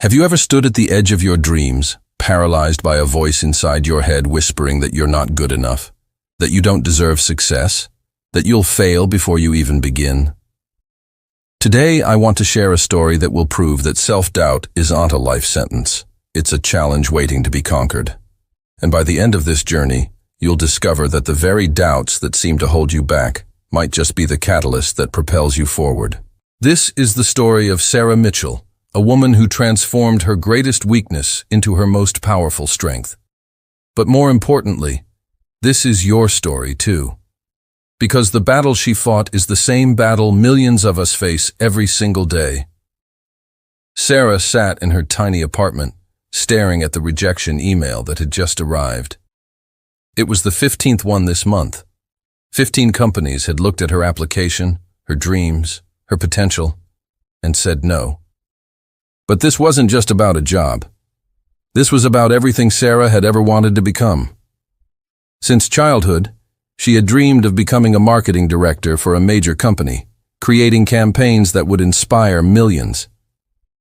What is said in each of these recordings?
Have you ever stood at the edge of your dreams, paralyzed by a voice inside your head whispering that you're not good enough, that you don't deserve success, that you'll fail before you even begin? Today, I want to share a story that will prove that self-doubt isn't a life sentence. It's a challenge waiting to be conquered. And by the end of this journey, you'll discover that the very doubts that seem to hold you back might just be the catalyst that propels you forward. This is the story of Sarah Mitchell, a woman who transformed her greatest weakness into her most powerful strength. But more importantly, this is your story too. Because the battle she fought is the same battle millions of us face every single day. Sarah sat in her tiny apartment, staring at the rejection email that had just arrived. It was the 15th one this month. 15 companies had looked at her application, her dreams, her potential, and said no. But this wasn't just about a job. This was about everything Sarah had ever wanted to become. Since childhood, she had dreamed of becoming a marketing director for a major company, creating campaigns that would inspire millions.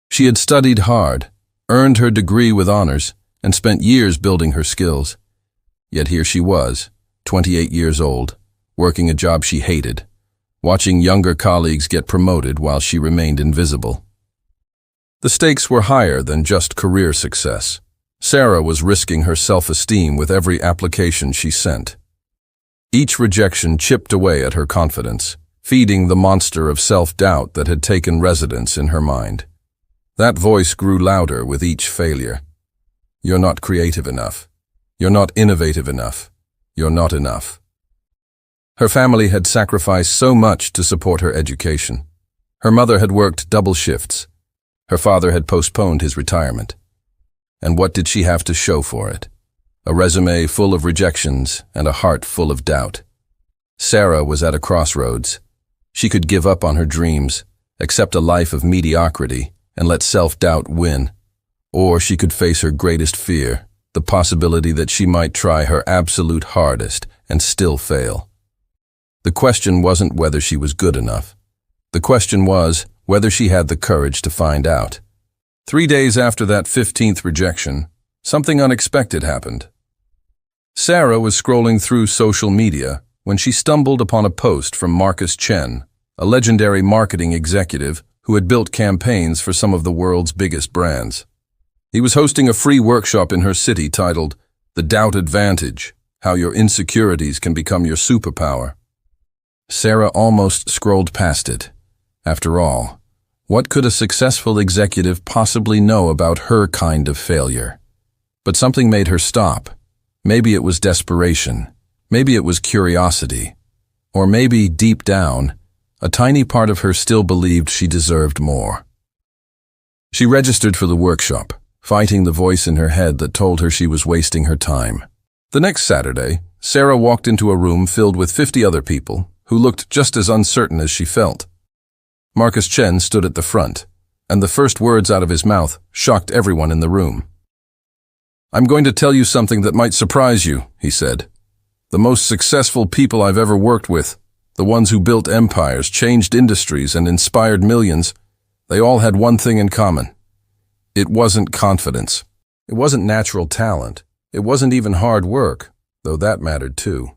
She had studied hard, earned her degree with honors, and spent years building her skills. Yet here she was, 28 years old, working a job she hated, watching younger colleagues get promoted while she remained invisible. The stakes were higher than just career success. Sarah was risking her self-esteem with every application she sent. Each rejection chipped away at her confidence, feeding the monster of self-doubt that had taken residence in her mind. That voice grew louder with each failure. You're not creative enough. You're not innovative enough. You're not enough. Her family had sacrificed so much to support her education. Her mother had worked double shifts. Her father had postponed his retirement. And what did she have to show for it? A resume full of rejections and a heart full of doubt. Sarah was at a crossroads. She could give up on her dreams, accept a life of mediocrity, and let self-doubt win. Or she could face her greatest fear, the possibility that she might try her absolute hardest and still fail. The question wasn't whether she was good enough. The question was whether she had the courage to find out. 3 days after that 15th rejection, something unexpected happened. Sarah was scrolling through social media when she stumbled upon a post from Marcus Chen, a legendary marketing executive who had built campaigns for some of the world's biggest brands. He was hosting a free workshop in her city titled The Doubt Advantage: How Your Insecurities Can Become Your Superpower. Sarah almost scrolled past it. After all, what could a successful executive possibly know about her kind of failure? But something made her stop. Maybe it was desperation. Maybe it was curiosity. Or maybe, deep down, a tiny part of her still believed she deserved more. She registered for the workshop, fighting the voice in her head that told her she was wasting her time. The next Saturday, Sarah walked into a room filled with 50 other people who looked just as uncertain as she felt. Marcus Chen stood at the front, and the first words out of his mouth shocked everyone in the room. "I'm going to tell you something that might surprise you," he said. "The most successful people I've ever worked with, the ones who built empires, changed industries, and inspired millions, they all had one thing in common. It wasn't confidence. It wasn't natural talent. It wasn't even hard work, though that mattered too."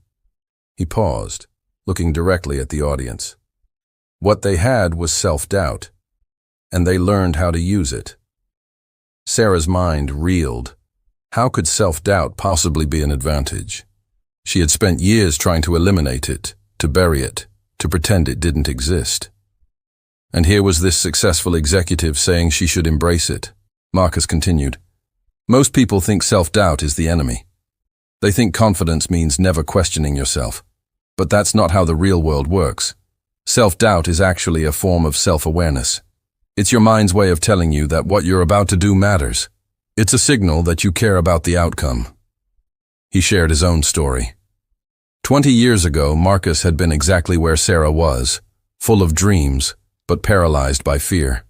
He paused, looking directly at the audience. What they had was self-doubt, and they learned how to use it. Sarah's mind reeled. How could self-doubt possibly be an advantage? She had spent years trying to eliminate it, to bury it, to pretend it didn't exist. And here was this successful executive saying she should embrace it. Marcus continued, "Most people think self-doubt is the enemy. They think confidence means never questioning yourself. But that's not how the real world works. Self-doubt is actually a form of self-awareness. It's your mind's way of telling you that what you're about to do matters. It's a signal that you care about the outcome." He shared his own story. 20 years ago, Marcus had been exactly where Sarah was, full of dreams, but paralyzed by fear.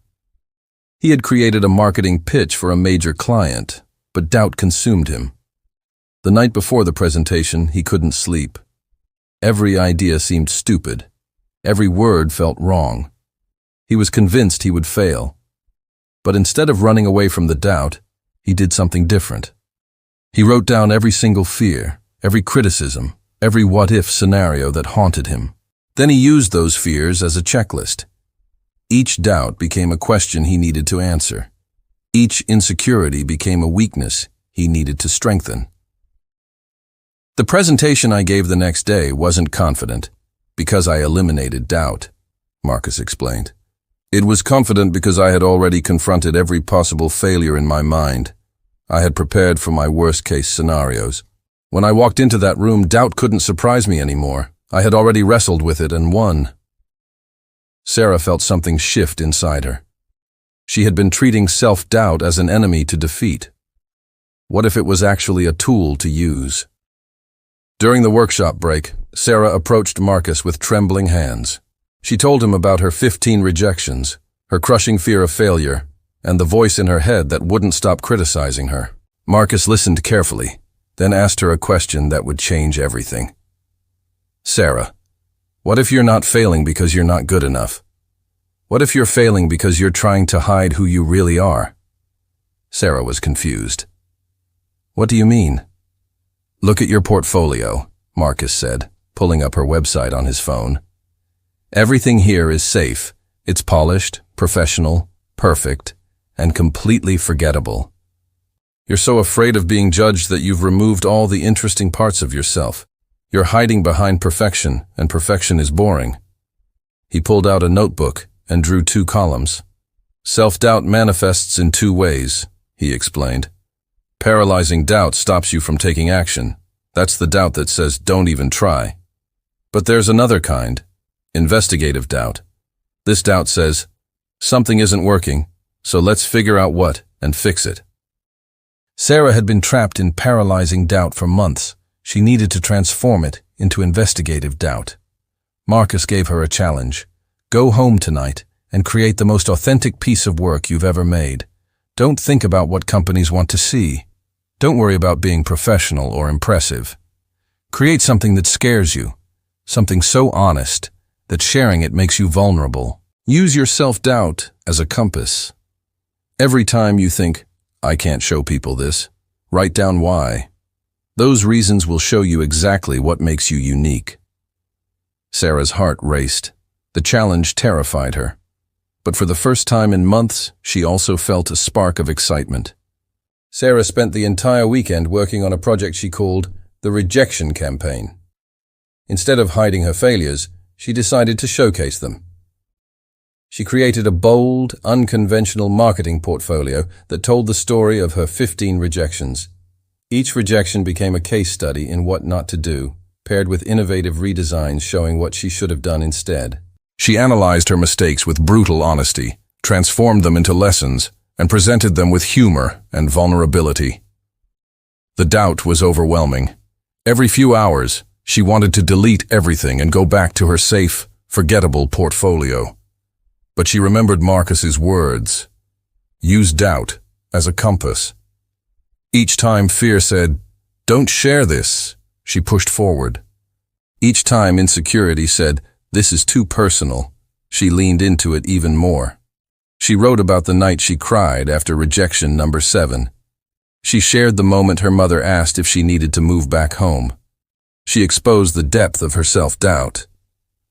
He had created a marketing pitch for a major client, but doubt consumed him. The night before the presentation, he couldn't sleep. Every idea seemed stupid. Every word felt wrong. He was convinced he would fail. But instead of running away from the doubt, he did something different. He wrote down every single fear, every criticism, every what-if scenario that haunted him. Then he used those fears as a checklist. Each doubt became a question he needed to answer. Each insecurity became a weakness he needed to strengthen. The presentation I gave the next day wasn't confident because I eliminated doubt, Marcus explained. It was confident because I had already confronted every possible failure in my mind. I had prepared for my worst-case scenarios. When I walked into that room, doubt couldn't surprise me anymore. I had already wrestled with it and won. Sarah felt something shift inside her. She had been treating self-doubt as an enemy to defeat. What if it was actually a tool to use? During the workshop break, Sarah approached Marcus with trembling hands. She told him about her 15 rejections, her crushing fear of failure, and the voice in her head that wouldn't stop criticizing her. Marcus listened carefully, then asked her a question that would change everything. Sarah, what if you're not failing because you're not good enough? What if you're failing because you're trying to hide who you really are? Sarah was confused. What do you mean? Look at your portfolio, Marcus said, pulling up her website on his phone. Everything here is safe. It's polished, professional, perfect, and completely forgettable. You're so afraid of being judged that you've removed all the interesting parts of yourself. You're hiding behind perfection, and perfection is boring. He pulled out a notebook and drew 2 columns. Self-doubt manifests in 2 ways, he explained. Paralyzing doubt stops you from taking action. That's the doubt that says, don't even try. But there's another kind, investigative doubt. This doubt says, something isn't working, so let's figure out what and fix it. Sarah had been trapped in paralyzing doubt for months. She needed to transform it into investigative doubt. Marcus gave her a challenge. Go home tonight and create the most authentic piece of work you've ever made. Don't think about what companies want to see. Don't worry about being professional or impressive. Create something that scares you, something so honest that sharing it makes you vulnerable. Use your self-doubt as a compass. Every time you think, I can't show people this, write down why. Those reasons will show you exactly what makes you unique. Sarah's heart raced. The challenge terrified her. But for the first time in months, she also felt a spark of excitement. Sarah spent the entire weekend working on a project she called the rejection campaign. Instead of hiding her failures, she decided to showcase them. She created a bold, unconventional marketing portfolio that told the story of her 15 rejections. Each rejection became a case study in what not to do, paired with innovative redesigns showing what she should have done instead. She analyzed her mistakes with brutal honesty, transformed them into lessons, and presented them with humor and vulnerability. The doubt was overwhelming. Every few hours, she wanted to delete everything and go back to her safe, forgettable portfolio. But she remembered Marcus's words. Use doubt as a compass. Each time fear said, don't share this, she pushed forward. Each time insecurity said, this is too personal, she leaned into it even more. She wrote about the night she cried after rejection number 7. She shared the moment her mother asked if she needed to move back home. She exposed the depth of her self-doubt,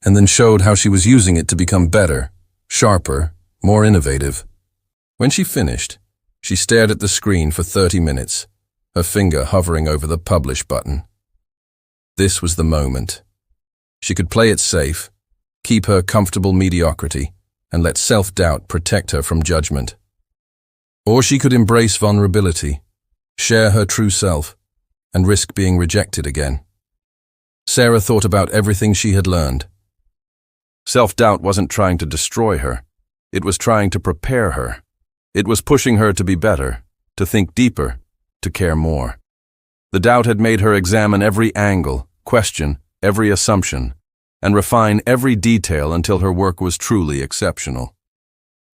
and then showed how she was using it to become better, sharper, more innovative. When she finished, she stared at the screen for 30 minutes, her finger hovering over the publish button. This was the moment. She could play it safe, keep her comfortable mediocrity, and let self-doubt protect her from judgment. Or she could embrace vulnerability, share her true self, and risk being rejected again. Sarah thought about everything she had learned. Self-doubt wasn't trying to destroy her. It was trying to prepare her. It was pushing her to be better, to think deeper, to care more. The doubt had made her examine every angle, question every assumption, and refine every detail until her work was truly exceptional.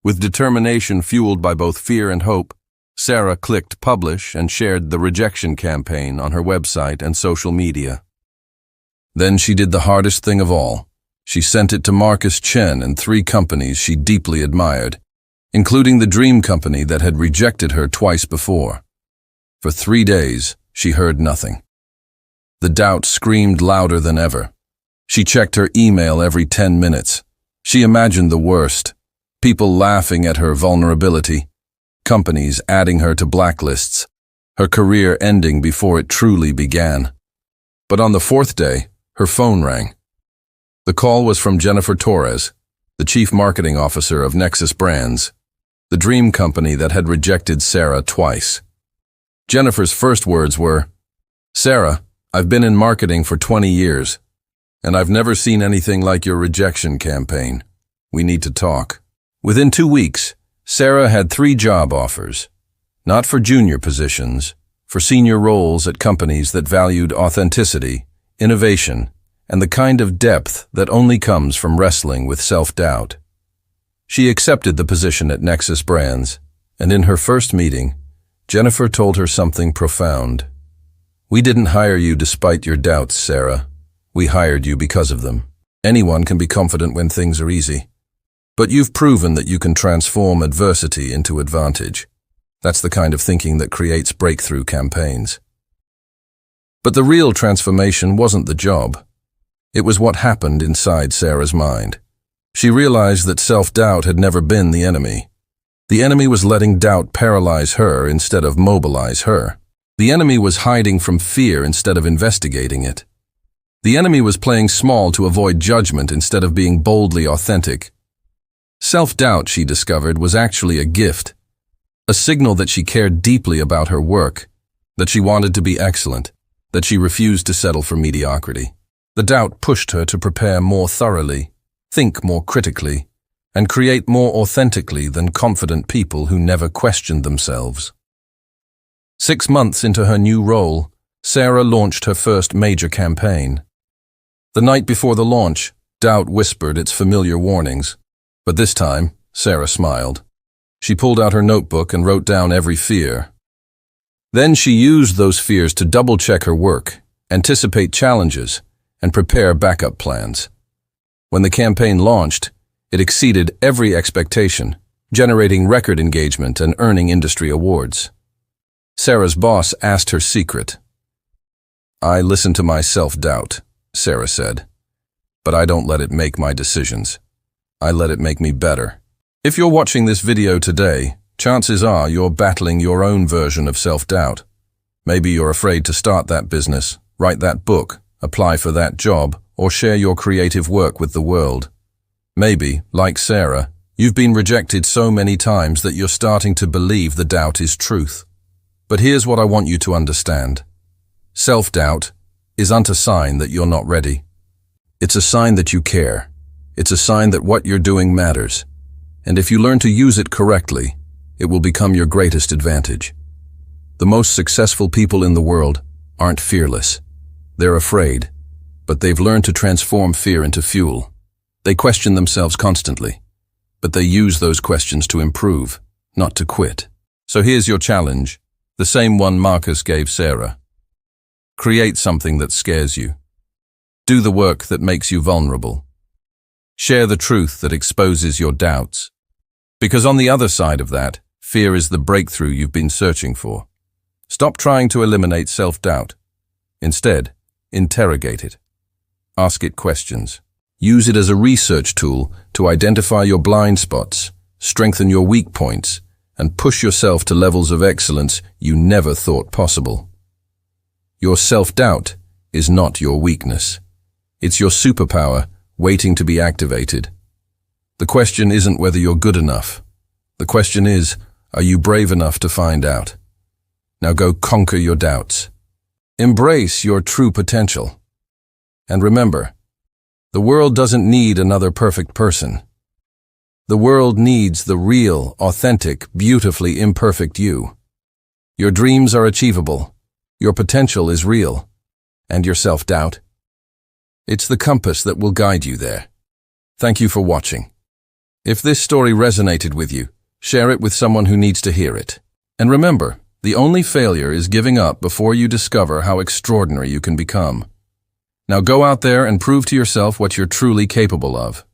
With determination fueled by both fear and hope, Sarah clicked publish and shared the rejection campaign on her website and social media. Then she did the hardest thing of all. She sent it to Marcus Chen and 3 companies she deeply admired. including the dream company that had rejected her twice before. For 3 days, she heard nothing. The doubt screamed louder than ever. She checked her email every 10 minutes. She imagined the worst. People laughing at her vulnerability, companies adding her to blacklists, her career ending before it truly began. But on the 4th day, her phone rang. The call was from Jennifer Torres, the chief marketing officer of Nexus Brands, the dream company that had rejected Sarah twice. Jennifer's first words were, "Sarah, I've been in marketing for 20 years, and I've never seen anything like your rejection campaign. We need to talk." Within 2 weeks, Sarah had 3 job offers, not for junior positions, for senior roles at companies that valued authenticity, innovation, and the kind of depth that only comes from wrestling with self-doubt. She accepted the position at Nexus Brands, and in her first meeting, Jennifer told her something profound. "We didn't hire you despite your doubts, Sarah. We hired you because of them. Anyone can be confident when things are easy. But you've proven that you can transform adversity into advantage. That's the kind of thinking that creates breakthrough campaigns." But the real transformation wasn't the job. It was what happened inside Sarah's mind. She realized that self-doubt had never been the enemy. The enemy was letting doubt paralyze her instead of mobilize her. The enemy was hiding from fear instead of investigating it. The enemy was playing small to avoid judgment instead of being boldly authentic. Self-doubt, she discovered, was actually a gift, a signal that she cared deeply about her work, that she wanted to be excellent, that she refused to settle for mediocrity. The doubt pushed her to prepare more thoroughly, think more critically, and create more authentically than confident people who never questioned themselves. 6 months into her new role, Sarah launched her first major campaign. The night before the launch, doubt whispered its familiar warnings. But this time, Sarah smiled. She pulled out her notebook and wrote down every fear. Then she used those fears to double-check her work, anticipate challenges, and prepare backup plans. When the campaign launched, it exceeded every expectation, generating record engagement and earning industry awards. Sarah's boss asked her secret. "I listen to my self-doubt," Sarah said, "but I don't let it make my decisions. I let it make me better." If you're watching this video today, chances are you're battling your own version of self-doubt. Maybe you're afraid to start that business, write that book, apply for that job, or share your creative work with the world. Maybe, like Sarah, you've been rejected so many times that you're starting to believe the doubt is truth. But here's what I want you to understand. Self-doubt isn't a sign that you're not ready. It's a sign that you care. It's a sign that what you're doing matters. And if you learn to use it correctly, it will become your greatest advantage. The most successful people in the world aren't fearless. They're afraid, but they've learned to transform fear into fuel. They question themselves constantly, but they use those questions to improve, not to quit. So here's your challenge, the same one Marcus gave Sarah. Create something that scares you. Do the work that makes you vulnerable. Share the truth that exposes your doubts. Because on the other side of that, fear is the breakthrough you've been searching for. Stop trying to eliminate self-doubt. Instead, interrogate it. Ask it questions. Use it as a research tool to identify your blind spots, strengthen your weak points, and push yourself to levels of excellence you never thought possible. Your self-doubt is not your weakness. It's your superpower waiting to be activated. The question isn't whether you're good enough. The question is, are you brave enough to find out? Now go conquer your doubts. Embrace your true potential. And remember, the world doesn't need another perfect person. The world needs the real, authentic, beautifully imperfect you. Your dreams are achievable. Your potential is real. And your self-doubt? It's the compass that will guide you there. Thank you for watching. If this story resonated with you, share it with someone who needs to hear it. And remember, the only failure is giving up before you discover how extraordinary you can become. Now go out there and prove to yourself what you're truly capable of.